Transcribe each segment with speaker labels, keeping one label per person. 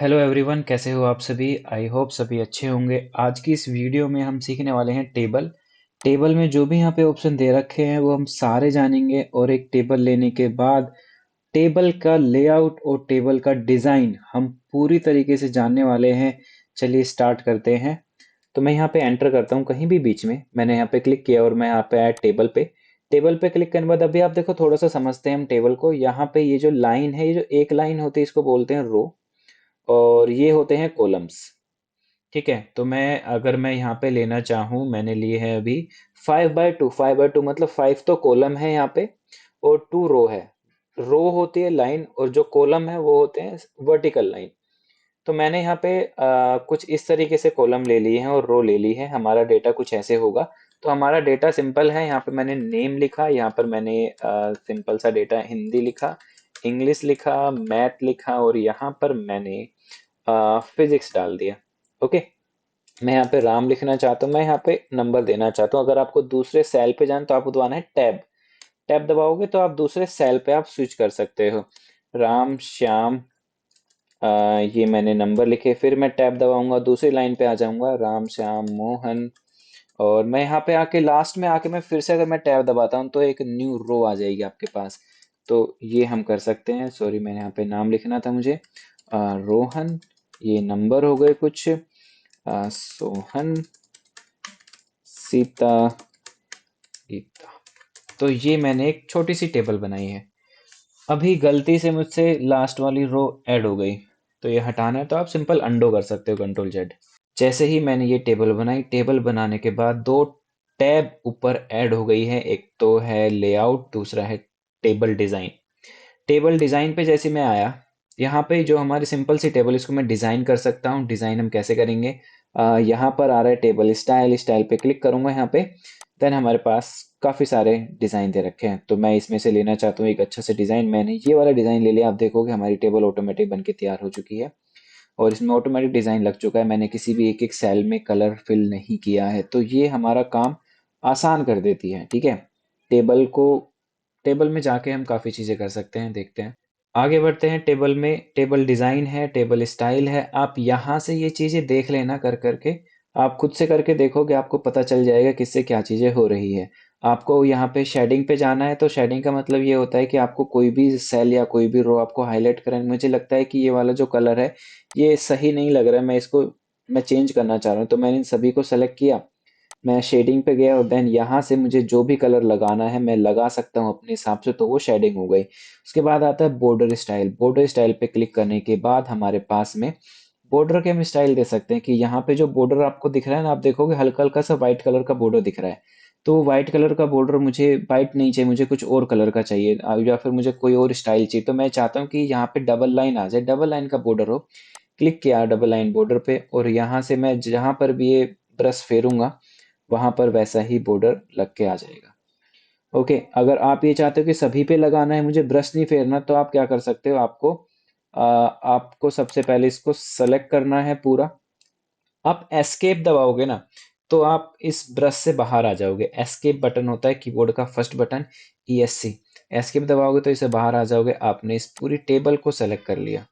Speaker 1: Hello everyone, कैसे हो आप सभी। आई होप सभी अच्छे होंगे। आज की इस वीडियो में हम सीखने वाले हैं टेबल। टेबल में जो भी यहाँ पे ऑप्शन दे रखे हैं वो हम सारे जानेंगे, और एक टेबल लेने के बाद टेबल का लेआउट और टेबल का डिजाइन हम पूरी तरीके से जानने वाले हैं। चलिए स्टार्ट करते हैं। तो मैं यहाँ पे एंटर करता हूँ कहीं भी बीच में, मैंने यहाँ पे क्लिक किया और मैं यहाँ पे आया टेबल पे। टेबल पे क्लिक करने के बाद अभी आप देखो, थोड़ा सा समझते हैं हम टेबल को। यहाँ पे ये जो लाइन है, ये जो एक लाइन होती है इसको बोलते हैं रो, और ये होते हैं कॉलम्स। ठीक है, तो मैं यहाँ पे लेना चाहूँ, मैंने लिए हैं अभी 5x2। 5x2 मतलब 5 तो कॉलम है यहाँ पे, और 2 रो है। रो होती है लाइन, और जो कॉलम है वो होते हैं वर्टिकल लाइन। तो मैंने यहाँ पे कुछ इस तरीके से कॉलम ले लिए हैं और रो ले ली है। हमारा डेटा कुछ ऐसे होगा। तो हमारा डेटा सिंपल है। यहाँ पे मैंने नेम लिखा, यहाँ पर मैंने सिंपल सा डेटा हिंदी लिखा, इंग्लिश लिखा, मैथ लिखा, और यहाँ पर मैंने फिजिक्स डाल दिया। ओके, मैं यहाँ पे राम लिखना चाहता हूँ, मैं यहाँ पे नंबर देना चाहता हूँ। अगर आपको दूसरे सेल पे जाना तो आपको दबाना है टैब। टैब दबाओगे तो आप दूसरे सेल पे आप स्विच कर सकते हो। राम श्याम, ये मैंने नंबर लिखे, फिर मैं टैब दबाऊंगा, दूसरी लाइन पे आ जाऊंगा, राम श्याम मोहन। और मैं यहाँ पे आके लास्ट में आके मैं फिर से अगर मैं टैब दबाता हूँ तो एक न्यू रो आ जाएगी आपके पास। तो ये हम कर सकते हैं। सॉरी, मैंने यहाँ पे नाम लिखना था मुझे, रोहन। ये नंबर हो गए कुछ, सोहन, सीता, गीता। तो ये मैंने एक छोटी सी टेबल बनाई है। अभी गलती से मुझसे लास्ट वाली रो ऐड हो गई, तो ये हटाना है तो आप सिंपल अंडो कर सकते हो, कंट्रोल जेड। जैसे ही मैंने ये टेबल बनाई, टेबल बनाने के बाद दो टैब ऊपर ऐड हो गई है। एक तो है लेआउट, दूसरा है टेबल डिजाइन। टेबल डिजाइन पे जैसे मैं आया, यहाँ पे जो हमारी सिंपल सी टेबल, इसको मैं डिजाइन कर सकता हूँ। डिजाइन हम कैसे करेंगे, यहाँ पर आ रहा है टेबल स्टाइल। स्टाइल पे क्लिक करूंगा यहाँ पे, देन हमारे पास काफी सारे डिजाइन दे रखे हैं। तो मैं इसमें से लेना चाहता हूँ एक अच्छा सा डिजाइन। मैंने ये वाला डिजाइन ले लिया। आप देखोगे हमारी टेबल ऑटोमेटिक बन के तैयार हो चुकी है, और इसमें ऑटोमेटिक डिजाइन लग चुका है। मैंने किसी भी एक एक सेल में कलर फिल नहीं किया है, तो ये हमारा काम आसान कर देती है। ठीक है, टेबल को, टेबल में जाके हम काफी चीजें कर सकते हैं, देखते हैं। आगे बढ़ते हैं। टेबल में टेबल डिजाइन है, टेबल स्टाइल है। आप यहाँ से ये चीजें देख लेना कर करके, आप खुद से करके देखोगे, आपको पता चल जाएगा किससे क्या चीजें हो रही है। आपको यहाँ पे शेडिंग पे जाना है, तो शेडिंग का मतलब ये होता है कि आपको कोई भी सेल या कोई भी रो आपको हाईलाइट करना है। मुझे लगता है कि ये वाला जो कलर है ये सही नहीं लग रहा है, मैं चेंज करना चाह रहा हूँ। तो मैंने इन सभी को सेलेक्ट किया, मैं शेडिंग पे गया, और देन यहाँ से मुझे जो भी कलर लगाना है मैं लगा सकता हूँ अपने हिसाब से, तो वो शेडिंग हो गई। उसके बाद आता है बॉर्डर स्टाइल। बॉर्डर स्टाइल पे क्लिक करने के बाद हमारे पास में बॉर्डर के हम स्टाइल दे सकते हैं कि यहाँ पे जो बॉर्डर आपको दिख रहा है ना, आप देखोगे हल्का हल्का सा व्हाइट कलर का बॉर्डर दिख रहा है। तो व्हाइट कलर का बॉर्डर मुझे व्हाइट नहीं चाहिए, मुझे कुछ और कलर का चाहिए, या फिर मुझे कोई और स्टाइल चाहिए। तो मैं चाहता हूँ कि यहाँ पे डबल लाइन आ जाए, डबल लाइन का बॉर्डर हो। क्लिक किया डबल लाइन बॉर्डर पे, और यहाँ से मैं जहां पर भी ये ब्रश फेरूंगा वहां पर वैसा ही बॉर्डर लग के आ जाएगा। ओके, अगर आप ये चाहते हो कि सभी पे लगाना है, मुझे ब्रश नहीं फेरना, तो आप क्या कर सकते हो, आपको सबसे पहले इसको सेलेक्ट करना है पूरा। आप एस्केप दबाओगे ना, तो आप इस ब्रश से बाहर आ जाओगे। एस्केप बटन होता है कीबोर्ड का फर्स्ट बटन, ESC। एस्केप दबाओगे तो इसे बाहर आ जाओगे। आपने इस पूरी टेबल को सेलेक्ट कर लिया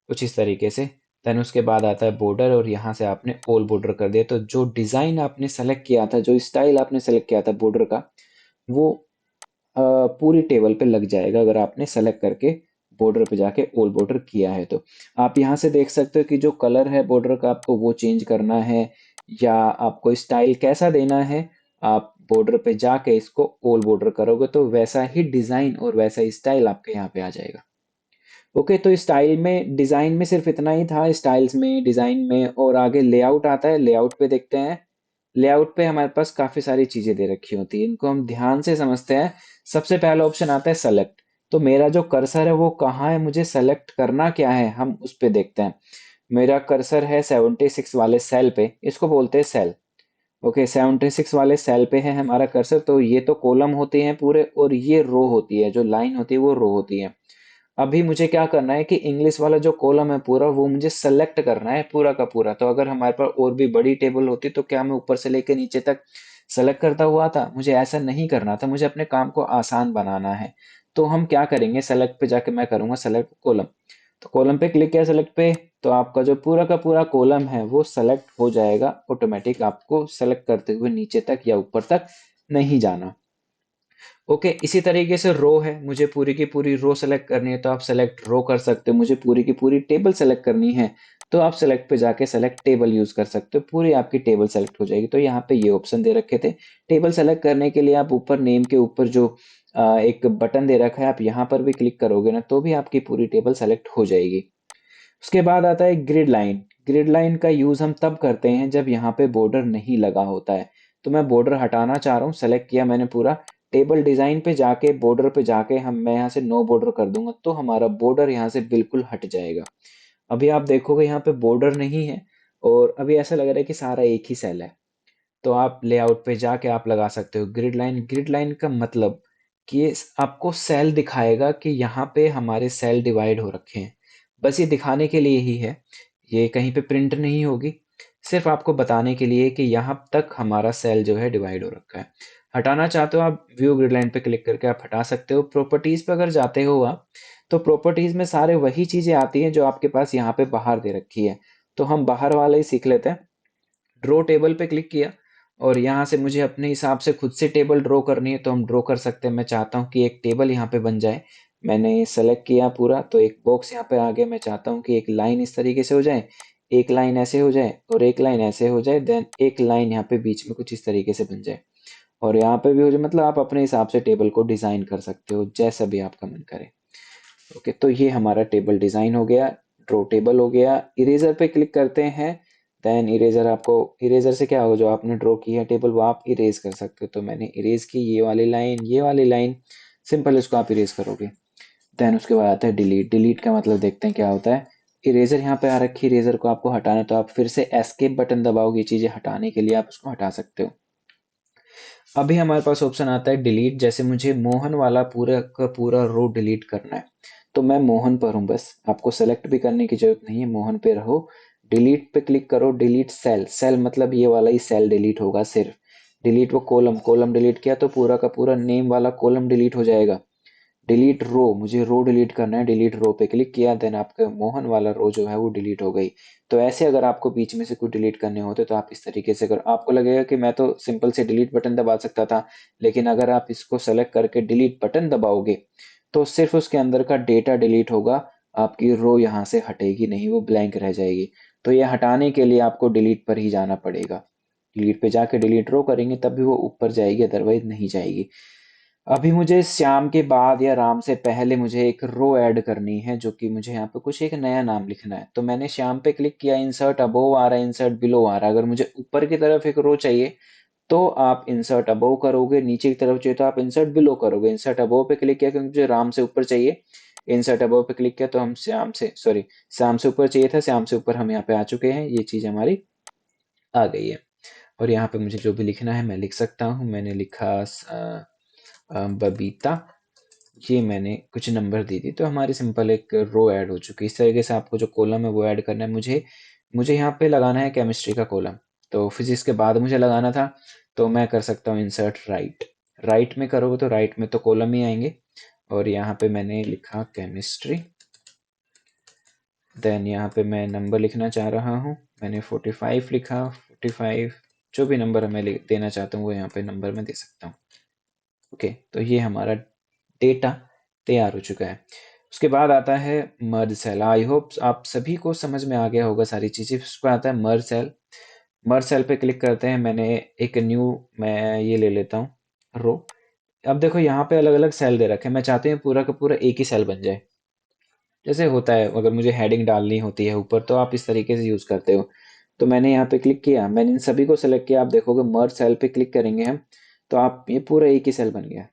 Speaker 1: कुछ इस तरीके से। देन उसके बाद आता है बॉर्डर, और यहाँ से आपने ऑल बॉर्डर कर दिया। तो जो डिजाइन आपने सेलेक्ट किया था, जो स्टाइल आपने सेलेक्ट किया था बॉर्डर का, वो पूरी टेबल पे लग जाएगा अगर आपने सेलेक्ट करके बॉर्डर पे जाके ऑल बॉर्डर किया है। तो आप यहाँ से देख सकते हो कि जो कलर है बॉर्डर का आपको वो चेंज करना है, या आपको स्टाइल कैसा देना है। आप बॉर्डर पे जाके इसको ऑल बॉर्डर करोगे तो वैसा ही डिजाइन और वैसा स्टाइल आपके यहाँ पे आ जाएगा। ओके, तो स्टाइल में, डिजाइन में सिर्फ इतना ही था, स्टाइल्स में, डिजाइन में। और आगे लेआउट आता है, लेआउट पे देखते हैं। लेआउट पे हमारे पास काफी सारी चीजें दे रखी होती है, इनको हम ध्यान से समझते हैं। सबसे पहला ऑप्शन आता है सेलेक्ट। तो मेरा जो कर्सर है वो कहाँ है, मुझे सेलेक्ट करना क्या है, हम उस पे देखते हैं। मेरा कर्सर है 76 वाले सेल पे, इसको बोलते हैं सेल। ओके, 76 वाले सेल पे है हमारा कर्सर। तो ये तो कॉलम होते हैं पूरे, और ये रो होती है, जो लाइन होती है वो रो होती है। अभी मुझे क्या करना है कि इंग्लिश वाला जो कॉलम है पूरा, वो मुझे सेलेक्ट करना है पूरा का पूरा। तो अगर हमारे पास और भी बड़ी टेबल होती तो क्या मैं ऊपर से लेके नीचे तक सेलेक्ट करता हुआ था, मुझे ऐसा नहीं करना था, मुझे अपने काम को आसान बनाना है। तो हम क्या करेंगे, सेलेक्ट पे जाके मैं करूंगा सेलेक्ट कॉलम। तो कॉलम पे क्लिक किया, सेलेक्ट पे, तो आपका जो पूरा का पूरा कॉलम है वो सेलेक्ट हो जाएगा ऑटोमेटिक, आपको सेलेक्ट करते हुए नीचे तक या ऊपर तक नहीं जाना। ओके, इसी तरीके से रो है, मुझे पूरी की पूरी रो सेलेक्ट करनी है तो आप सेलेक्ट रो कर सकते हो। मुझे पूरी की पूरी टेबल सेलेक्ट करनी है तो आप सेलेक्ट पे जाके सेलेक्ट टेबल यूज कर सकते हो, पूरी आपकी टेबल सेलेक्ट हो जाएगी। तो यहाँ पे ये ऑप्शन दे रखे थे। टेबल सेलेक्ट करने के लिए आप ऊपर नेम के ऊपर जो एक बटन दे रखा है, आप यहाँ पर भी क्लिक करोगे ना तो भी आपकी पूरी टेबल सेलेक्ट हो जाएगी। उसके बाद आता है ग्रिड लाइन। ग्रिड लाइन का यूज हम तब करते हैं जब यहाँ पे बॉर्डर नहीं लगा होता है। तो मैं बॉर्डर हटाना चाह रहा हूँ, सेलेक्ट किया मैंने पूरा, टेबल डिजाइन पे जाके बॉर्डर पे जाके मैं यहाँ से नो बॉर्डर कर दूंगा तो हमारा बॉर्डर यहाँ से बिल्कुल हट जाएगा। अभी आप देखोगे यहाँ पे बॉर्डर नहीं है और अभी ऐसा लग रहा है कि सारा एक ही सेल है। तो आप लेआउट पे जाके आप लगा सकते हो ग्रिड लाइन। ग्रिड लाइन का मतलब कि ये आपको सेल दिखाएगा कि यहाँ पे हमारे सेल डिवाइड हो रखे हैं। बस ये दिखाने के लिए ही है, ये कहीं पे प्रिंट नहीं होगी, सिर्फ आपको बताने के लिए कि यहाँ तक हमारा सेल जो है डिवाइड हो रखा है। हटाना चाहते हो आप व्यू ग्रिड लाइन पे क्लिक करके आप हटा सकते हो। प्रॉपर्टीज पे अगर जाते हो आप तो प्रॉपर्टीज में सारे वही चीजें आती हैं जो आपके पास यहाँ पे बाहर दे रखी है। तो हम बाहर वाले ही सीख लेते हैं। ड्रॉ टेबल पे क्लिक किया और यहाँ से मुझे अपने हिसाब से खुद से टेबल ड्रॉ करनी है तो हम ड्रॉ कर सकते हैं। मैं चाहता हूँ कि एक टेबल यहाँ पे बन जाए, मैंने सेलेक्ट किया पूरा तो एक बॉक्स यहाँ पे आ गया। मैं चाहता हूँ कि एक लाइन इस तरीके से हो जाए, एक लाइन ऐसे हो जाए और एक लाइन ऐसे हो जाए, देन एक लाइन यहाँ पे बीच में कुछ इस तरीके से बन जाए और यहाँ पे भी हो जाए। मतलब आप अपने हिसाब से टेबल को डिजाइन कर सकते हो जैसा भी आपका मन करे। ओके, तो ये हमारा टेबल डिजाइन हो गया, ड्रॉ टेबल हो गया। इरेजर पे क्लिक करते हैं, देन इरेजर आपको, इरेजर से क्या हो, जो आपने ड्रॉ की है टेबल वो आप इरेज कर सकते हो। तो मैंने इरेज की ये वाली लाइन, ये वाली लाइन, सिंपल इसको आप इरेज करोगे। देन उसके बाद आता है डिलीट। डिलीट का मतलब देखते हैं क्या होता है। इरेजर यहाँ पे आ रखी है, इरेजर को आपको हटाना है तो आप फिर से एस्केप बटन दबाओगे, चीजें हटाने के लिए आप उसको हटा सकते हो। अभी हमारे पास ऑप्शन आता है डिलीट। जैसे मुझे मोहन वाला पूरा का पूरा रो डिलीट करना है तो मैं मोहन पर हूँ, बस आपको सेलेक्ट भी करने की जरूरत नहीं है, मोहन पे रहो। डिलीट पे क्लिक करो, डिलीट सेल। सेल मतलब ये वाला ही सेल डिलीट होगा सिर्फ। डिलीट वो कॉलम, कॉलम डिलीट किया तो पूरा का पूरा नेम वाला कॉलम डिलीट हो जाएगा। डिलीट रो, मुझे रो डिलीट करना है, डिलीट रो पे क्लिक किया, देन आपका मोहन वाला रो जो है वो डिलीट हो गई। तो ऐसे अगर आपको बीच में से कुछ डिलीट करने होते तो आप इस तरीके से, अगर आपको लगेगा कि मैं तो सिंपल से डिलीट बटन दबा सकता था, लेकिन अगर आप इसको सेलेक्ट करके डिलीट बटन दबाओगे तो सिर्फ उसके अंदर का डेटा डिलीट होगा, आपकी रो यहाँ से हटेगी नहीं, वो ब्लैंक रह जाएगी। तो ये हटाने के लिए आपको डिलीट पर ही जाना पड़ेगा। डिलीट पे जाके डिलीट रो करेंगे तब भी वो ऊपर जाएगी, अदरवाइज नहीं जाएगी। अभी मुझे श्याम के बाद या राम से पहले मुझे एक रो ऐड करनी है, जो कि मुझे यहाँ पे कुछ एक नया नाम लिखना है। तो मैंने श्याम पे क्लिक किया, इंसर्ट अबोव आ रहा है, इंसर्ट बिलो आ रहा है। अगर मुझे ऊपर की तरफ एक रो चाहिए तो आप इंसर्ट अबोव करोगे, नीचे की तरफ चाहिए तो आप इंसर्ट बिलो करोगे। इंसर्ट अबोव पे क्लिक किया क्योंकि मुझे राम से ऊपर चाहिए, इंसर्ट अबोव पे क्लिक किया तो हम श्याम से, सॉरी, श्याम से ऊपर चाहिए था, श्याम से ऊपर हम यहाँ पे आ चुके हैं, ये चीज हमारी आ गई है। और यहाँ पे मुझे जो भी लिखना है मैं लिख सकता हूँ। मैंने लिखा बबीता, ये मैंने कुछ नंबर दे दी तो हमारी सिंपल एक रो ऐड हो चुकी है। इस तरीके से आपको जो कॉलम है वो ऐड करना है। मुझे मुझे यहाँ पे लगाना है केमिस्ट्री का कॉलम, तो फिजिक्स के बाद मुझे लगाना था तो मैं कर सकता हूँ इंसर्ट राइट। राइट में करोगे तो राइट में तो कॉलम ही आएंगे और यहाँ पे मैंने लिखा केमिस्ट्री। देन यहाँ पे मैं नंबर लिखना चाह रहा हूँ, मैंने 45 लिखा, 45, जो भी नंबर मैं देना चाहता हूँ वो यहाँ पे नंबर में दे सकता हूँ। ओके, तो ये हमारा डेटा तैयार हो चुका है। उसके बाद आता है मर्ज सेल। आई होप आप सभी को समझ में आ गया होगा सारी चीजें। उसके बाद आता है मर्ज सेल। मर्ज सेल पे क्लिक करते हैं, मैंने एक न्यू, मैं ये ले लेता हूँ रो। अब देखो यहाँ पे अलग अलग सेल दे रखे हैं, मैं चाहती हूँ पूरा का पूरा एक ही सेल बन जाए। जैसे होता है अगर मुझे हेडिंग डालनी होती है ऊपर तो आप इस तरीके से यूज करते हो। तो मैंने यहाँ पे क्लिक किया, मैंने इन सभी को सेलेक्ट किया। आप देखोगे मर्ज सेल पे क्लिक करेंगे हम तो आप, ये पूरा एक ही सेल बन गया।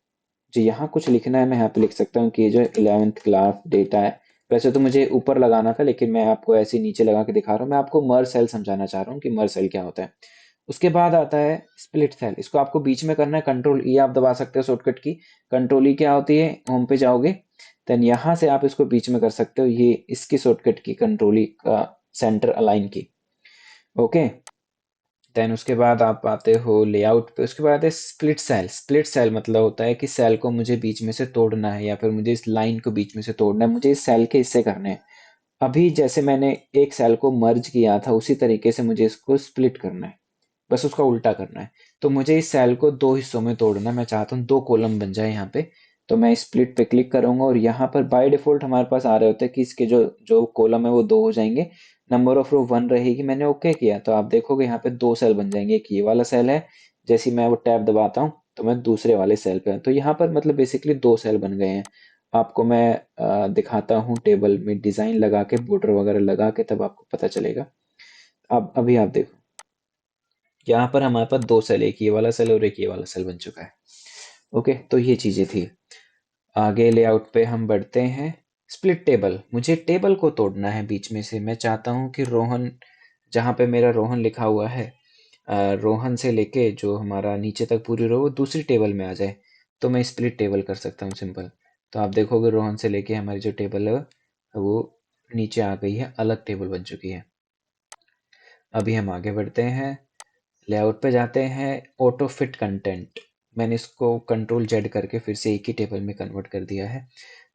Speaker 1: जी, यहाँ कुछ लिखना है, मैं यहाँ पे लिख सकता हूँ कि ये जो 11th क्लास डेटा है। वैसे तो मुझे ऊपर लगाना था लेकिन मैं आपको ऐसे ही नीचे लगा के दिखा रहा हूँ। मैं आपको मर्ज सेल समझाना चाह रहा हूँ कि मर्ज सेल क्या होता है। उसके बाद आता है स्प्लिट सेल। इसको आपको बीच में करना है, कंट्रोल ई आप दबा सकते हो शॉर्टकट की। कंट्रोल ई क्या होती है, होम पे जाओगे, देन यहाँ से आप इसको बीच में कर सकते हो, ये इसकी शॉर्टकट की, कंट्रोल ई का सेंटर अलाइन की। ओके, देन उसके बाद आप आते हो लेआउट पे। उसके बाद है स्प्लिट सेल। स्प्लिट सेल मतलब होता है कि सेल को मुझे बीच में से तोड़ना है या फिर मुझे इस लाइन को बीच में से तोड़ना है, मुझे इस सेल के हिस्से करने हैं। अभी जैसे मैंने एक सेल को मर्ज किया था उसी तरीके से मुझे इसको स्प्लिट करना है, बस उसका उल्टा करना है। तो मुझे इस सेल को दो हिस्सों में तोड़ना है, मैं चाहता हूँ दो कॉलम बन जाए यहाँ पे। तो मैं स्प्लिट पे क्लिक करूंगा और यहाँ पर बाय डिफॉल्ट हमारे पास आ रहे होते हैं कि इसके जो जो कॉलम है वो दो हो जाएंगे, नंबर ऑफ रो वन रहेगी। मैंने ओके किया तो आप देखोगे यहाँ पे दो सेल बन जाएंगे। एक ये वाला सेल है, जैसे ही मैं वो टैब दबाता हूँ तो मैं दूसरे वाले सेल पे हूँ। तो यहाँ पर मतलब बेसिकली दो सेल बन गए हैं। आपको मैं दिखाता हूँ टेबल में डिजाइन लगा के, बॉर्डर वगैरह लगा के, तब आपको पता चलेगा। अब अभी आप देखो यहाँ पर हमारे पास दो सेल, एक ये वाला सेल और एक ये वाला सेल बन चुका है। ओके, तो ये चीजें थी। आगे लेआउट पे हम बढ़ते हैं। स्प्लिट टेबल, मुझे टेबल को तोड़ना है बीच में से। मैं चाहता हूँ कि रोहन, जहाँ पे मेरा रोहन लिखा हुआ है, रोहन से लेके जो हमारा नीचे तक पूरी रो वो दूसरी टेबल में आ जाए। तो मैं स्प्लिट टेबल कर सकता हूँ सिंपल। तो आप देखोगे रोहन से लेके हमारी जो टेबल है वो नीचे आ गई है, अलग टेबल बन चुकी है। अभी हम आगे बढ़ते हैं, लेआउट पे जाते हैं। ऑटो फिट कंटेंट, मैंने इसको कंट्रोल जेड करके फिर से एक ही टेबल में कन्वर्ट कर दिया है।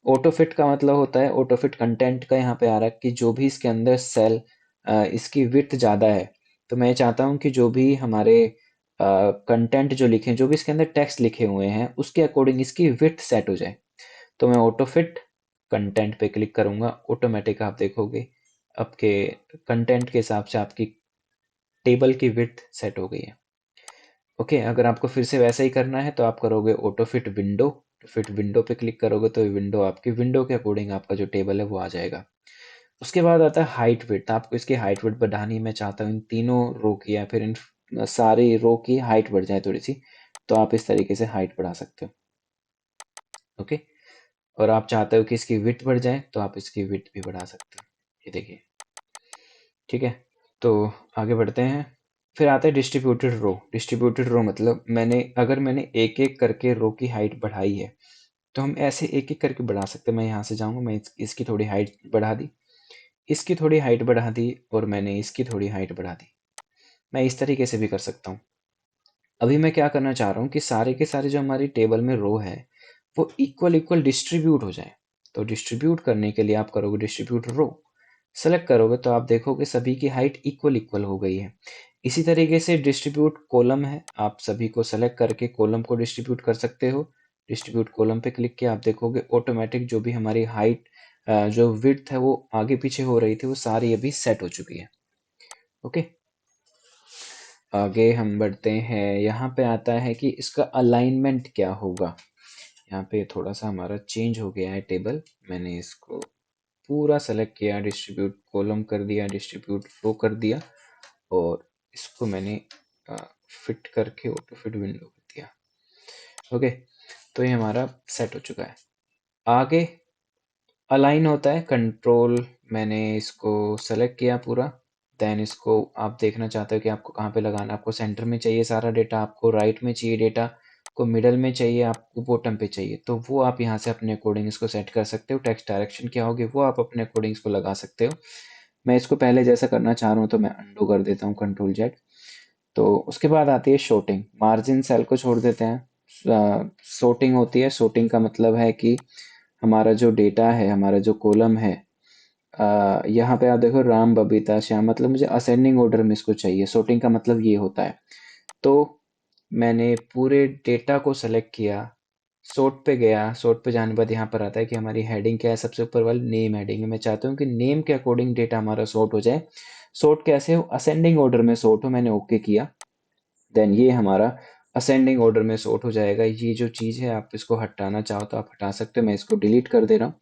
Speaker 1: ऑटो फिट का मतलब होता है, ऑटो फिट कंटेंट का यहाँ पे आ रहा है कि जो भी इसके अंदर सेल, इसकी विड्थ ज़्यादा है, तो मैं चाहता हूँ कि जो भी हमारे कंटेंट जो लिखे हैं, जो भी इसके अंदर टेक्स्ट लिखे हुए हैं, उसके अकॉर्डिंग इसकी विड्थ सेट हो जाए। तो मैं ऑटो फिट कंटेंट पे क्लिक करूंगा, ऑटोमेटिक आप देखोगे आपके कंटेंट के हिसाब से आपकी टेबल की विड्थ सेट हो गई है। ओके, अगर आपको फिर से वैसा ही करना है तो आप करोगे auto fit window. Fit window पे क्लिक करोगे तो विंडो आपकी विंडो के अकॉर्डिंग आपका जो टेबल है वो आ जाएगा। उसके बाद आता है हाइट विड्थ, आपको इसकी हाइट विड्थ बढ़ानी है। मैं चाहता हूँ इन तीनों रो की या फिर इन सारी रो की हाइट बढ़ जाए थोड़ी सी, तो आप इस तरीके से हाइट बढ़ा सकते हो। ओके, और आप चाहते हो कि इसकी विड्थ बढ़ जाए तो आप इसकी विड्थ भी बढ़ा सकते हो। ये देखिए, ठीक है। तो आगे बढ़ते हैं। फिर आता है डिस्ट्रीब्यूटेड रो। डिस्ट्रीब्यूटेड रो मतलब मैंने एक एक करके रो की हाइट बढ़ाई है, तो हम ऐसे एक एक करके बढ़ा सकते हैं। मैं यहाँ से जाऊँगा, मैं इसकी थोड़ी हाइट बढ़ा दी, इसकी थोड़ी हाइट बढ़ा दी, और मैंने इसकी थोड़ी हाइट बढ़ा दी। मैं इस तरीके से भी कर सकता हूँ। अभी मैं क्या करना चाह रहा हूँ कि सारे के सारे जो हमारी टेबल में रो है वो इक्वल इक्वल डिस्ट्रीब्यूट हो जाए। तो डिस्ट्रीब्यूट करने के लिए आप करोगे डिस्ट्रीब्यूट रो, सेलेक्ट करोगे तो आप देखोगे सभी की हाइट इक्वल इक्वल हो गई है। इसी तरीके से डिस्ट्रीब्यूट कॉलम है, आप सभी को सेलेक्ट करके कॉलम को डिस्ट्रीब्यूट कर सकते हो। डिस्ट्रीब्यूट कॉलम पे क्लिक किया, आप देखोगे ऑटोमेटिक जो भी हमारी हाइट, जो विड्थ है वो आगे पीछे हो रही थी वो सारी अभी सेट हो चुकी है। ओके, आगे हम बढ़ते हैं। यहाँ पे आता है कि इसका अलाइनमेंट क्या होगा। यहाँ पे थोड़ा सा हमारा चेंज हो गया है टेबल। मैंने इसको पूरा सेलेक्ट किया, डिस्ट्रीब्यूट कॉलम कर दिया, डिस्ट्रीब्यूट रो कर दिया, और इसको मैंने फिट करके ऑटो फिट विंडो कर दिया। ओके, तो ये हमारा सेट हो चुका है। आगे अलाइन होता है कंट्रोल, मैंने इसको सेलेक्ट किया पूरा। देन इसको आप देखना चाहते हो कि आपको कहाँ पे लगाना है। आपको सेंटर में चाहिए सारा डेटा, आपको राइट में चाहिए डेटा, आपको मिडल में चाहिए, आपको बॉटम पे चाहिए, तो वो आप यहाँ से अपने अकॉर्डिंग इसको सेट कर सकते हो। टेक्स्ट डायरेक्शन क्या होगी वो आप अपने अकॉर्डिंग इसको लगा सकते हो। मैं इसको पहले जैसा करना चाह रहा हूँ तो मैं अंडू कर देता हूँ, कंट्रोल जेड। तो उसके बाद आती है शॉर्टिंग। मार्जिन सेल को छोड़ देते हैं। शॉर्टिंग होती है, शॉर्टिंग का मतलब है कि हमारा जो डेटा है, हमारा जो कॉलम है, यहाँ पे आप देखो राम बबीता श्याम, मतलब मुझे असेंडिंग ऑर्डर में इसको चाहिए। शॉर्टिंग का मतलब ये होता है। तो मैंने पूरे डेटा को सेलेक्ट किया, सॉर्ट पे गया। सॉर्ट पे जाने के बाद यहाँ पर आता है कि हमारी हेडिंग क्या है, सबसे ऊपर वाली नेम हेडिंग है। मैं चाहता हूँ कि नेम के अकॉर्डिंग डेटा हमारा सॉर्ट हो जाए। सॉर्ट कैसे हो, असेंडिंग ऑर्डर में सॉर्ट हो, मैंने ओके किया। देन ये हमारा असेंडिंग ऑर्डर में सॉर्ट हो जाएगा। ये जो चीज़ है आप इसको हटाना चाहो तो आप हटा सकते हो। मैं इसको डिलीट कर दे रहा हूँ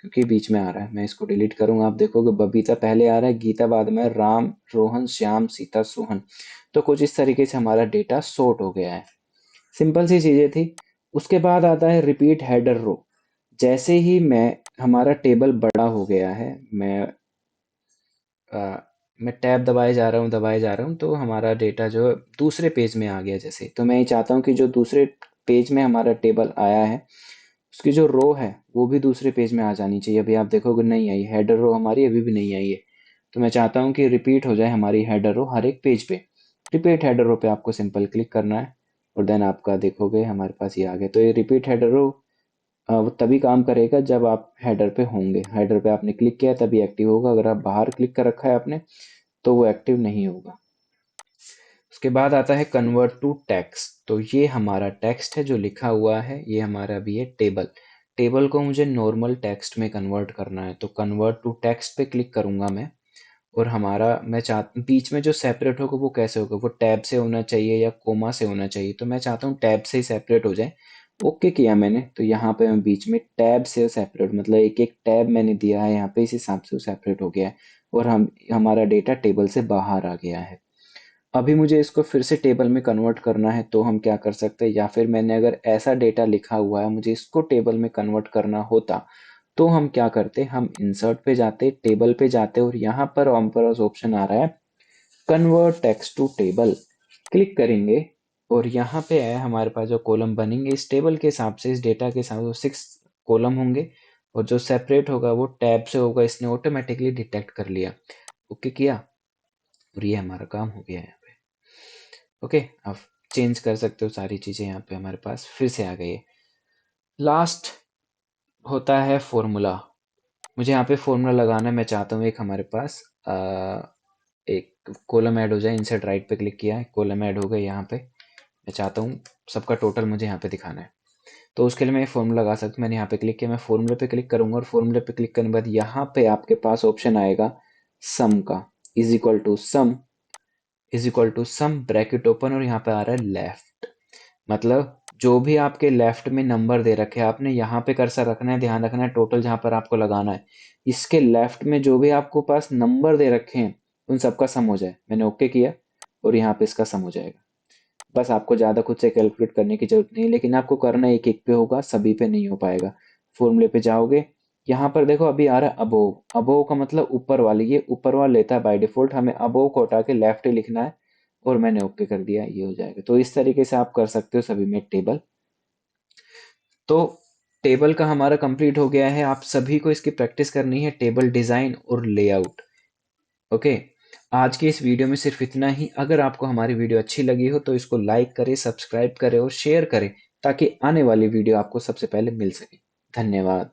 Speaker 1: क्योंकि बीच में आ रहा है। मैं इसको डिलीट करूंगा, आप देखोगे बबीता पहले आ रहा है, गीता बाद में, राम, रोहन, श्याम, सीता, सोहन। तो कुछ इस तरीके से हमारा डेटा सॉर्ट हो गया है। सिंपल सी चीजें थी। उसके बाद आता है रिपीट हेडर रो। जैसे ही हमारा टेबल बड़ा हो गया है, अ, मैं टैब दबाए जा रहा हूँ, तो हमारा डेटा जो है दूसरे पेज में आ गया। जैसे तो मैं ये चाहता हूँ कि जो दूसरे पेज में हमारा टेबल आया है उसकी जो रो है वो भी दूसरे पेज में आ जानी चाहिए। अभी आप देखोगे नहीं आई, हेडर रो हमारी अभी भी नहीं आई है। तो मैं चाहता हूँ कि रिपीट हो जाए हमारी हेडर रो हर एक पेज पे। रिपीट हेडर रो पे आपको सिंपल क्लिक करना है और देन आपका देखोगे हमारे पास ये आ गया। तो ये रिपीट हेडर रो वो तभी काम करेगा जब आप हेडर पे होंगे। हेडर पे आपने क्लिक किया तभी एक्टिव होगा। अगर आप बाहर क्लिक कर रखा है आपने तो वो एक्टिव नहीं होगा। उसके बाद आता है कन्वर्ट टू टेक्स्ट। तो ये हमारा टेक्स्ट है जो लिखा हुआ है, ये हमारा भी है टेबल। टेबल को मुझे नॉर्मल टेक्स्ट में कन्वर्ट करना है, तो कन्वर्ट टू टेक्स्ट पे क्लिक करूंगा मैं। और हमारा मैं चाहता बीच में जो सेपरेट होगा वो कैसे होगा, वो टैब से होना चाहिए या कोमा से होना चाहिए, तो मैं चाहता हूँ टैब से ही सेपरेट हो जाए। ओके किया मैंने, तो यहाँ पे मैं बीच में टैब से सेपरेट, मतलब एक एक टैब मैंने दिया है यहाँ पे, इस हिसाब से वो सेपरेट हो गया है। और हमारा डेटा टेबल से बाहर आ गया है। अभी मुझे इसको फिर से टेबल में कन्वर्ट करना है, तो हम क्या कर सकते हैं, या फिर मैंने अगर ऐसा डेटा लिखा हुआ है मुझे इसको टेबल में कन्वर्ट करना होता, तो हम क्या करते, हम इंसर्ट पे जाते, टेबल पे जाते, और यहाँ पर हमारे पास ऑप्शन आ रहा है convert text to table. Click करेंगे और यहाँ पे है हमारे पास जो कॉलम बनेंगे इस टेबल के हिसाब से, इस डेटा के हिसाब से 6 कॉलम होंगे। और जो सेपरेट होगा वो टैब से होगा, इसने ऑटोमेटिकली डिटेक्ट कर लिया। ओके किया, और ये हमारा काम हो गया है। ओके, आप चेंज कर सकते हो सारी चीजें, यहाँ पे हमारे पास फिर से आ गई है। लास्ट होता है फॉर्मूला। मुझे यहाँ पे फॉर्मूला लगाना है। मैं चाहता हूँ एक हमारे पास एक कॉलम ऐड हो जाए। इंसर्ट राइट पे क्लिक किया है, कॉलम ऐड हो गए यहाँ पे। मैं चाहता हूँ सबका टोटल मुझे यहाँ पे दिखाना है, तो उसके लिए मैं फॉर्मूला लगा सकता हूँ। मैंने यहाँ पे क्लिक किया, मैं फॉर्मूले पे क्लिक करूंगा, और फॉर्मूले पे क्लिक करने के बाद यहाँ पे आपके पास ऑप्शन आएगा सम का, is equal to sum, is equal to sum bracket open, और यहाँ पे आ रहा है लेफ्ट। मतलब जो भी आपके लेफ्ट में नंबर दे रखे हैं, आपने यहाँ पे कर्सर रखना है, ध्यान रखना है टोटल जहाँ पर आपको लगाना है, इसके लेफ्ट में जो भी आपको पास नंबर दे रखे हैं उन सबका सम हो जाए। मैंने ओके किया और यहाँ पे इसका सम हो जाएगा। बस आपको ज्यादा खुद से कैलकुलेट करने की जरूरत नहीं है, लेकिन आपको करना एक एक पे होगा, सभी पे नहीं हो पाएगा। फॉर्मूले पे जाओगे, यहाँ पर देखो अभी आ रहा है अबोव। अबोव का मतलब ऊपर वाली, ये ऊपर वाला लेता है बाय डिफॉल्ट, हमें अबोव को हटा के लेफ्ट ही लिखना है। और मैंने ओके कर दिया, ये हो जाएगा। तो इस तरीके से आप कर सकते हो सभी में टेबल। तो टेबल का हमारा कंप्लीट हो गया है। आप सभी को इसकी प्रैक्टिस करनी है, टेबल डिजाइन और लेआउट। ओके, आज की इस वीडियो में सिर्फ इतना ही। अगर आपको हमारी वीडियो अच्छी लगी हो तो इसको लाइक करें, सब्सक्राइब करें और शेयर करें, ताकि आने वाली वीडियो आपको सबसे पहले मिल सके। धन्यवाद।